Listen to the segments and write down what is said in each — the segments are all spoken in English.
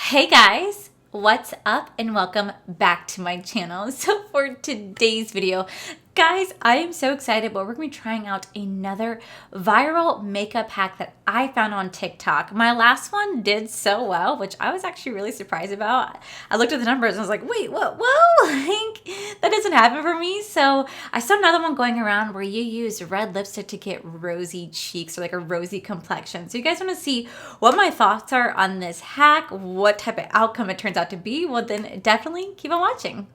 Hey guys, what's up and welcome back to my channel. So for today's video, guys, I am so excited, but we're gonna be trying out another viral makeup hack that I found on TikTok. My last one did so well, which I was actually really surprised about. I looked at the numbers and I was like, wait, what? Whoa, like that doesn't happen for me. So I saw another one going around where you use red lipstick to get rosy cheeks or like a rosy complexion. So you guys wanna see what my thoughts are on this hack, what type of outcome it turns out to be? Well, then definitely keep on watching.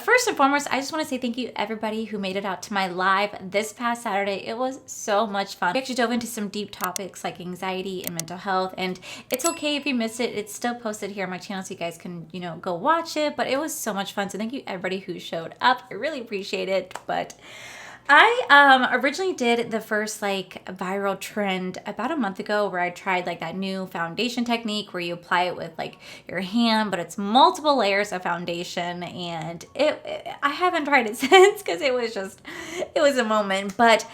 First and foremost, I just want to say thank you everybody who made it out to my live this past Saturday. It was so much fun. We actually dove into some deep topics like anxiety and mental health, and it's okay if you missed it. It's still posted here on my channel so you guys can, go watch it, but it was so much fun. So thank you everybody who showed up. I really appreciate it, but I originally did the first like viral trend about a month ago where I tried like that new foundation technique where you apply it with like your hand, but it's multiple layers of foundation, and I haven't tried it since because it was a moment, but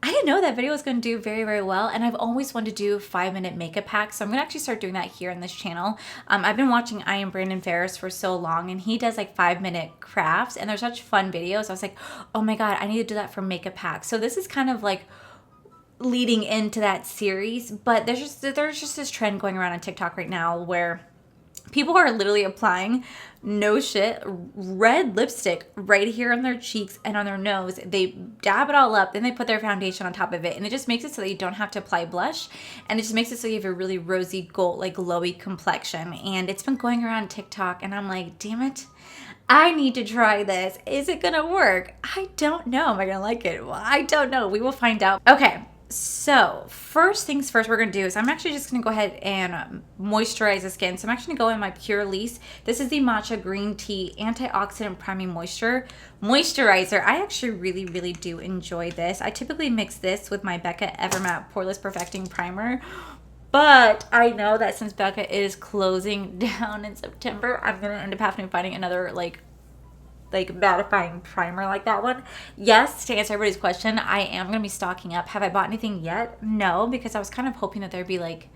I didn't know that video was going to do very, very well, and I've always wanted to do 5-minute makeup hacks, so I'm going to actually start doing that here on this channel. I've been watching I Am Brandon Ferris for so long, and he does like 5-minute crafts, and they're such fun videos. I was like, oh my god, I need to do that for makeup hacks. So this is kind of like leading into that series, but there's just this trend going around on TikTok right now where people are literally applying, no shit, red lipstick right here on their cheeks and on their nose. They dab it all up, then they put their foundation on top of it, and it just makes it so that you don't have to apply blush, and it just makes it so you have a really rosy gold, like glowy complexion. And it's been going around TikTok, and I'm like, damn it, I need to try this. Is it gonna work? I don't know. Am I gonna like it? Well, I don't know. We will find out. Okay. So first things first we're going to do is I'm actually just going to go ahead and moisturize the skin. So I'm actually going to go in my Pure Lease. This is the Matcha Green Tea Antioxidant Priming Moisturizer. I actually really, really do enjoy this. I typically mix this with my Becca Evermatte Poreless Perfecting Primer. But I know that since Becca is closing down in September, I'm going to end up having to finding another like mattifying primer like that one. Yes, to answer everybody's question, I am going to be stocking up. Have I bought anything yet? No, because I was kind of hoping that there'd be like,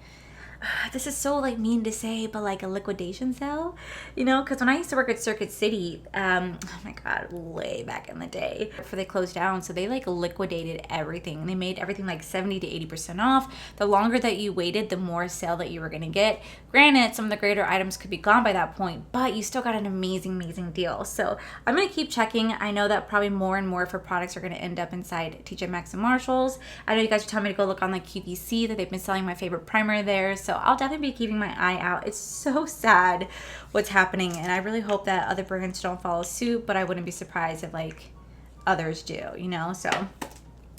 this is so like mean to say, but like a liquidation sale, because when I used to work at Circuit City, oh my god, way back in the day, before they closed down, so they like liquidated everything. They made everything like 70 to 80% off. The longer that you waited, the more sale that you were going to get. Granted, some of the greater items could be gone by that point, but you still got an amazing deal. So I'm going to keep checking. I know that probably more and more for products are going to end up inside TJ Maxx and Marshalls. I know you guys are telling me to go look on like QVC, that they've been selling my favorite primer there. So I'll definitely be keeping my eye out. It's so sad what's happening, and I really hope that other brands don't follow suit, but I wouldn't be surprised if like others do, so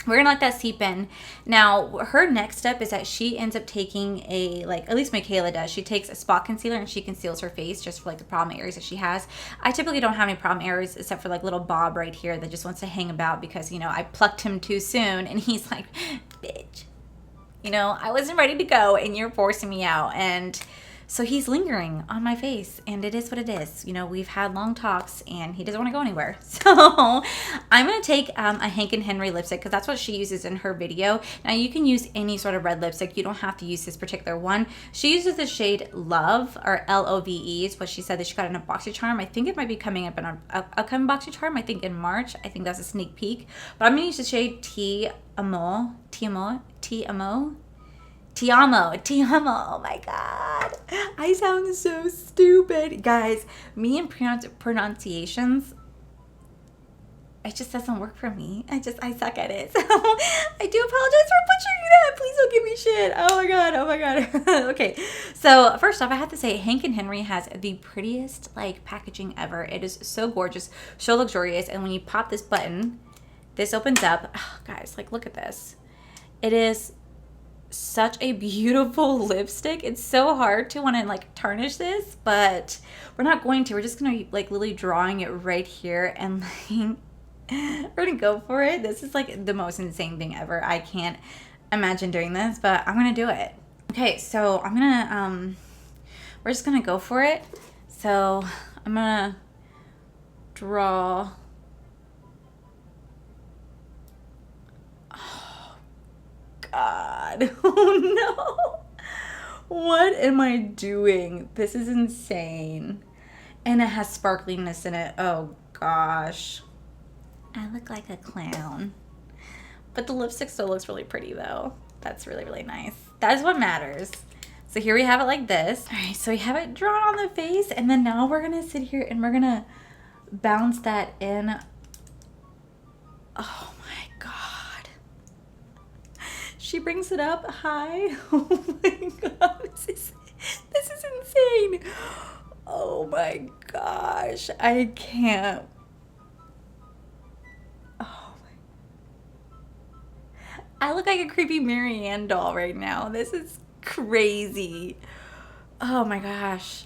we're gonna let that seep in. Now her next step is that she ends up taking at least Michaela does, she takes a spot concealer and she conceals her face just for like the problem areas that she has. I typically don't have any problem areas except for like little Bob right here that just wants to hang about because I plucked him too soon, and he's like, bitch, I wasn't ready to go and you're forcing me out. And so he's lingering on my face, and it is what it is. We've had long talks and he doesn't want to go anywhere. So I'm going to take a Hank and Henry lipstick because that's what she uses in her video. Now you can use any sort of red lipstick. You don't have to use this particular one. She uses the shade Love, or Love is what she said that she got in a BoxyCharm. I think it might be coming up in a upcoming BoxyCharm, I think in March. I think that's a sneak peek. But I'm going to use the shade Ti Amo. Oh my god, I sound so stupid, guys. Me and pronunciations, it just doesn't work for me. I suck at it. So I do apologize for butchering that. Please don't give me shit. Oh my god. Okay, so first off, I have to say Hank and Henry has the prettiest like packaging ever. It is so gorgeous, so luxurious, and when you pop this button, this opens up. Oh, guys, like look at this. It is such a beautiful lipstick. It's so hard to want to like tarnish this, but we're not going to. We're just gonna like literally drawing it right here, and like we're gonna go for it. This is like the most insane thing ever. I can't imagine doing this, but I'm gonna do it. Okay, so I'm gonna we're just gonna go for it. So I'm gonna draw. God. Oh no. What am I doing? This is insane. And it has sparkliness in it. Oh gosh. I look like a clown. But the lipstick still looks really pretty though. That's really, really nice. That is what matters. So here we have it like this. All right, so we have it drawn on the face, and then now we're gonna sit here and we're gonna bounce that in. Oh my God. She brings it up high. Oh my God, this is insane. Oh my gosh, I can't. Oh my. I look like a creepy Marianne doll right now. This is crazy. Oh my gosh.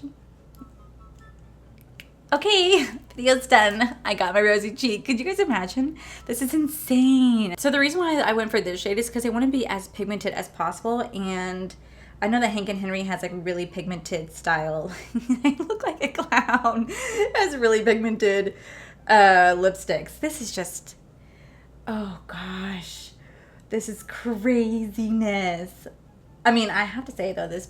Okay, video's done. I got my rosy cheek. Could you guys imagine? This is insane. So the reason why I went for this shade is because I want to be as pigmented as possible, and I know that Hank and Henry has like really pigmented style. I look like a clown. Has really pigmented lipsticks. This is just, oh gosh, this is craziness. I mean, I have to say though, this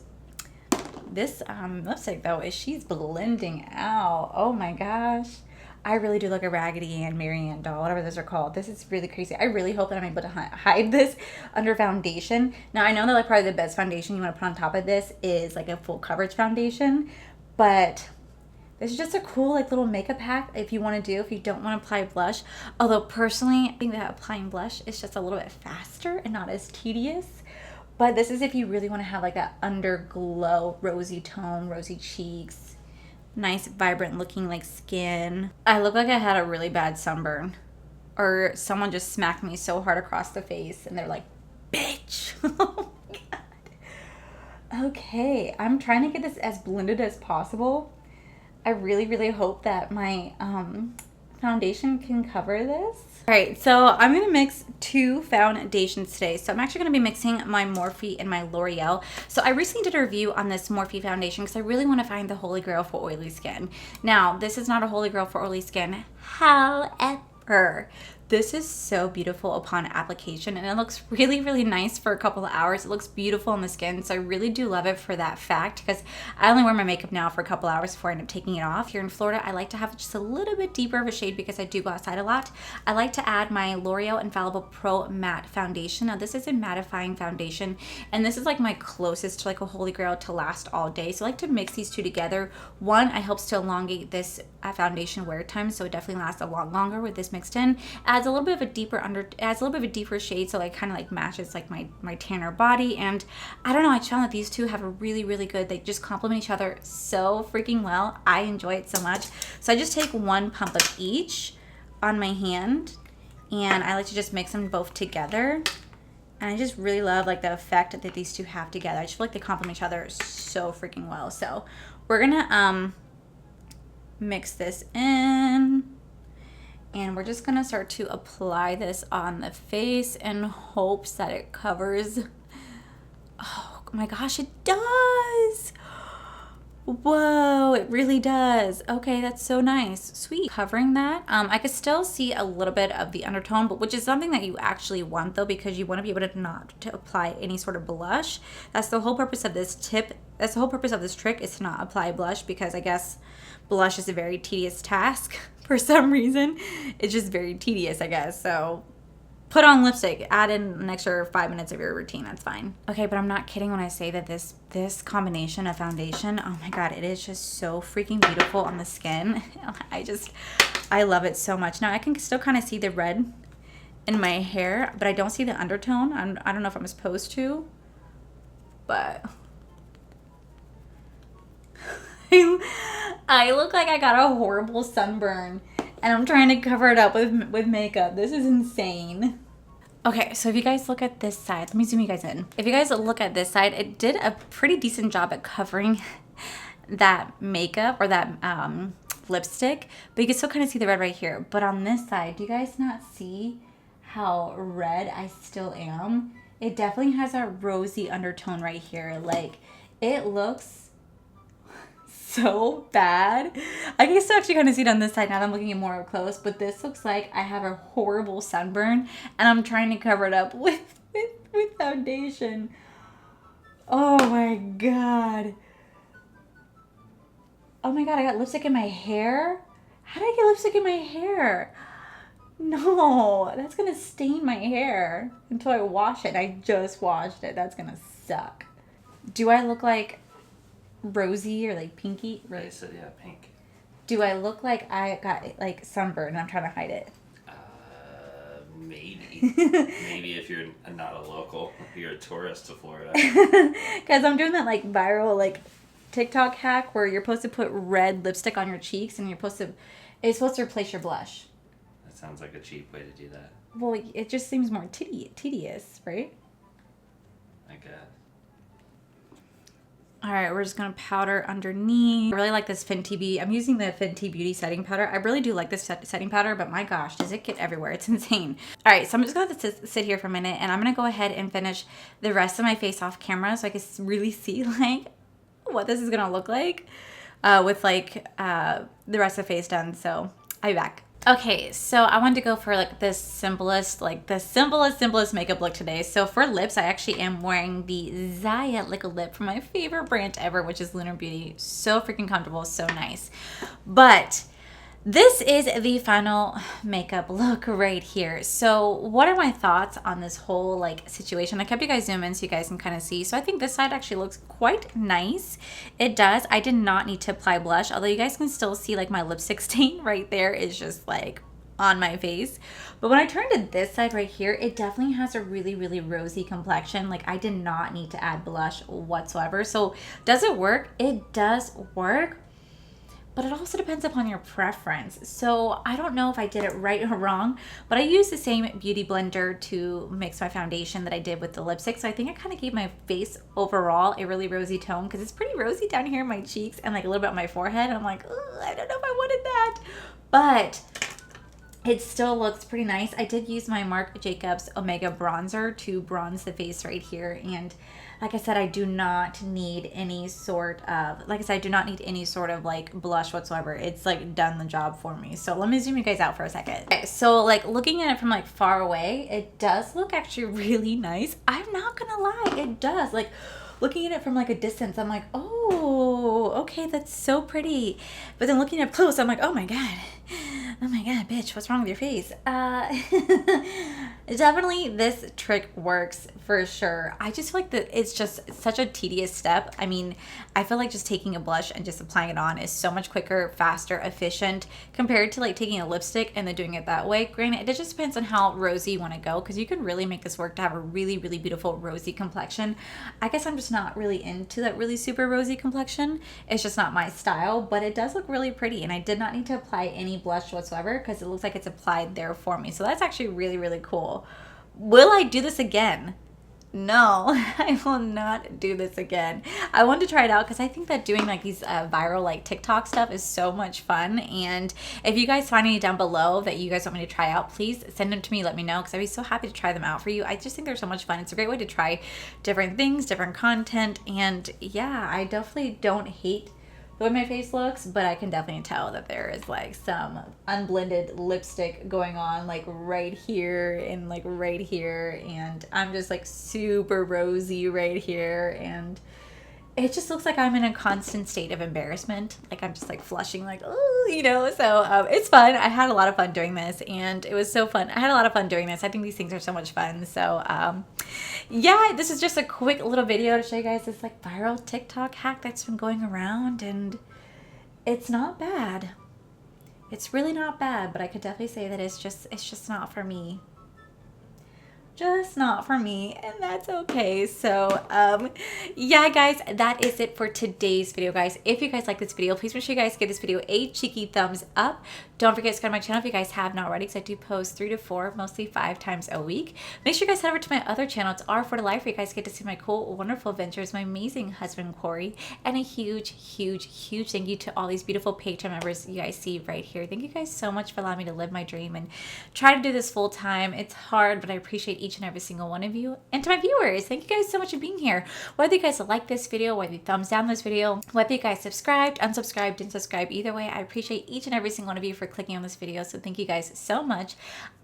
lipstick though, she's blending out. Oh my gosh. I really do look a Raggedy Ann, Marianne doll, whatever those are called. This is really crazy. I really hope that I'm able to hide this under foundation. Now I know that like probably the best foundation you want to put on top of this is like a full coverage foundation, but this is just a cool like little makeup hack if you want to do, if you don't want to apply blush. Although personally, I think that applying blush is just a little bit faster and not as tedious. But this is if you really want to have like that underglow, rosy tone, rosy cheeks, nice vibrant looking like skin. I look like I had a really bad sunburn, or someone just smacked me so hard across the face and they're like, bitch. Oh my God. Okay, I'm trying to get this as blended as possible. I really, really hope that my foundation can cover this. All right, so I'm gonna mix two foundations today. So I'm actually gonna be mixing my Morphe and my L'Oreal. So I recently did a review on this Morphe foundation because I really want to find the holy grail for oily skin. Now, this is not a holy grail for oily skin. However, this is so beautiful upon application, and it looks really, really nice for a couple of hours. It looks beautiful on the skin, so I really do love it for that fact, because I only wear my makeup now for a couple hours before I end up taking it off. Here in Florida, I like to have just a little bit deeper of a shade because I do go outside a lot. I like to add my L'Oreal Infallible Pro Matte Foundation. Now, this is a mattifying foundation, and this is like my closest to like a holy grail to last all day. So I like to mix these two together. One, it helps to elongate this foundation wear time, so it definitely lasts a lot longer with this mixed in. Adds a little bit of a deeper shade, so it kind of like matches like my tanner body. And I don't know, I found that these two have a really, really good, they just complement each other so freaking well. I enjoy it so much. So I just take one pump of each on my hand, and I like to just mix them both together. And I just really love like the effect that these two have together. I just feel like they complement each other so freaking well. So we're gonna mix this in, and we're just gonna start to apply this on the face in hopes that it covers. Oh my gosh, it does. Whoa, it really does. Okay, that's so nice. Sweet. Covering that, I could still see a little bit of the undertone, but which is something that you actually want though, because you want to be able to not to apply any sort of blush. That's the whole purpose of this tip. That's the whole purpose of this trick, is to not apply blush, because I guess blush is a very tedious task for some reason. It's just very tedious, I guess. So put on lipstick, add in an extra 5 minutes of your routine, that's fine. Okay, but I'm not kidding when I say that this combination of foundation, oh my God, it is just so freaking beautiful on the skin. I love it so much. Now I can still kind of see the red in my hair, but I don't see the undertone. I don't know if I'm supposed to, but I look like I got a horrible sunburn, and I'm trying to cover it up with makeup. This is insane. Okay, so if you guys look at this side, let me zoom you guys in. If you guys look at this side, it did a pretty decent job at covering that makeup or that lipstick, but you can still kind of see the red right here. But on this side, do you guys not see how red I still am? It definitely has a rosy undertone right here. Like, it looks so bad. I can still actually kind of see it on this side now that I'm looking at more up close, but this looks like I have a horrible sunburn and I'm trying to cover it up with foundation. Oh my god. Oh my god, I got lipstick in my hair? How did I get lipstick in my hair? No, that's gonna stain my hair until I wash it. I just washed it. That's gonna suck. Do I look like Rosy or like Pinky? I said yeah, pink. Do I look like I got like sunburn and I'm trying to hide it? Maybe. Maybe if you're not a local, if you're a tourist to Florida. Because I'm doing that like viral like TikTok hack where you're supposed to put red lipstick on your cheeks and it's supposed to replace your blush. That sounds like a cheap way to do that. Well, it just seems more tedious, right? I guess. All right, we're just gonna powder underneath. I really like this Fenty Beauty. I'm using the Fenty Beauty setting powder. I really do like this setting powder, but my gosh, does it get everywhere? It's insane. All right, so I'm just gonna have to sit here for a minute and I'm gonna go ahead and finish the rest of my face off camera so I can really see like what this is gonna look like with like the rest of the face done. So I'll be back. Okay, so I wanted to go for like the simplest makeup look today. So for lips, I actually am wearing the Zaya Liquid Lip from my favorite brand ever, which is Lunar Beauty. So freaking comfortable, so nice. But this is the final makeup look right here. So what are my thoughts on this whole like situation? I kept you guys zoom in so you guys can kind of see. So I think this side actually looks quite nice. It does. I did not need to apply blush, although you guys can still see like my lipstick stain right there is just like on my face. But when I turn to this side right here, it definitely has a really, really rosy complexion. Like I did not need to add blush whatsoever. So does it work? It does work. But it also depends upon your preference. So I don't know if I did it right or wrong, but I used the same beauty blender to mix my foundation that I did with the lipstick. So I think it kind of gave my face overall a really rosy tone because it's pretty rosy down here in my cheeks and like a little bit on my forehead. I'm like, I don't know if I wanted that. But it still looks pretty nice. I did use my Marc Jacobs Omega bronzer to bronze the face right here. And like I said, I do not need any sort of, like blush whatsoever. It's like done the job for me. So let me zoom you guys out for a second. Okay, so like looking at it from like far away, it does look actually really nice. I'm not gonna lie, it does. Like looking at it from like a distance, I'm like, oh, okay, that's so pretty. But then looking up close, I'm like, oh my God, bitch, what's wrong with your face? Definitely this trick works for sure. I just feel like that it's just such a tedious step. I mean, I feel like just taking a blush and just applying it on is so much quicker, faster, efficient compared to like taking a lipstick and then doing it that way. Granted, it just depends on how rosy you want to go because you can really make this work to have a really, really beautiful rosy complexion. I guess I'm just not really into that really super rosy complexion. It's just not my style, but it does look really pretty and I did not need to apply any blush whatsoever because it looks like it's applied there for me. So that's actually really, really cool. Will I do this again? No, I will not do this again. I wanted to try it out because I think that doing like these viral like TikTok stuff is so much fun. And if you guys find any down below that you guys want me to try out, please send them to me. Let me know because I'd be so happy to try them out for you. I just think they're so much fun. It's a great way to try different things, different content. And yeah, I definitely don't hate the way my face looks, but I can definitely tell that there is like some unblended lipstick going on like right here and like right here, and I'm just like super rosy right here, and it just looks like I'm in a constant state of embarrassment. Like I'm just like flushing like, oh, you know, so it's fun. I had a lot of fun doing this and it was so fun. I had a lot of fun doing this. I think these things are so much fun. So yeah, this is just a quick little video to show you guys this like viral TikTok hack that's been going around, and it's not bad. It's really not bad, but I could definitely say that it's just not for me. Just not for me, and that's okay. So yeah guys, that is it for today's video, guys. If you guys like this video, please make sure you guys give this video a cheeky thumbs up. Don't forget to subscribe to my channel if you guys have not already, because I do post 3 to 4, mostly 5 times a week. Make sure you guys head over to my other channel. It's R for the Life, where you guys get to see my cool, wonderful adventures, my amazing husband Corey, and a huge thank you to all these beautiful Patreon members you guys see right here. Thank you guys so much for allowing me to live my dream and try to do this full time. It's hard, but I appreciate each each and every single one of you. And to my viewers, thank you guys so much for being here. Whether you guys like this video, whether you thumbs down this video, whether you guys subscribed, unsubscribed, didn't subscribe, either way, I appreciate each and every single one of you for clicking on this video. So thank you guys so much.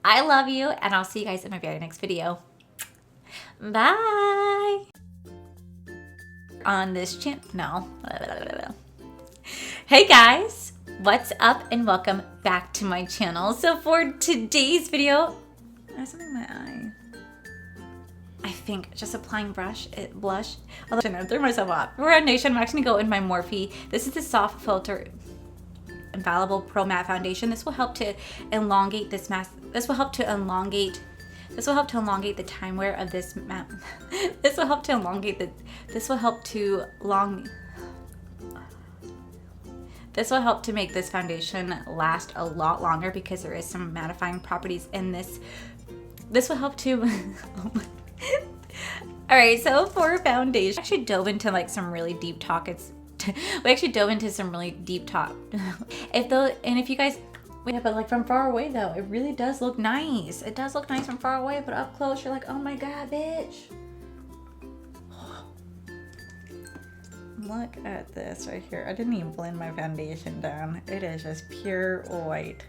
I love you, and I'll see you guys in my very next video. Bye. On this channel, no. Hey guys, what's up and welcome back to my channel. So for today's video, there's something in my eye. I think just applying blush. Although I threw myself off. For foundation, I'm actually gonna go in my Morphe. This is the Soft Filter Infallible Pro Matte Foundation. This will help to elongate this mask. This will help to elongate the time wear of this matte. This will help to make this foundation last a lot longer because there is some mattifying properties in this. This will help to all right, so for foundation, I actually dove into like some really deep talk. We actually dove into some really deep talk. If you guys, but like from far away though, it really does look nice. It does look nice from far away, but up close, you're like, oh my God, bitch. Look at this right here. I didn't even blend my foundation down. It is just pure white.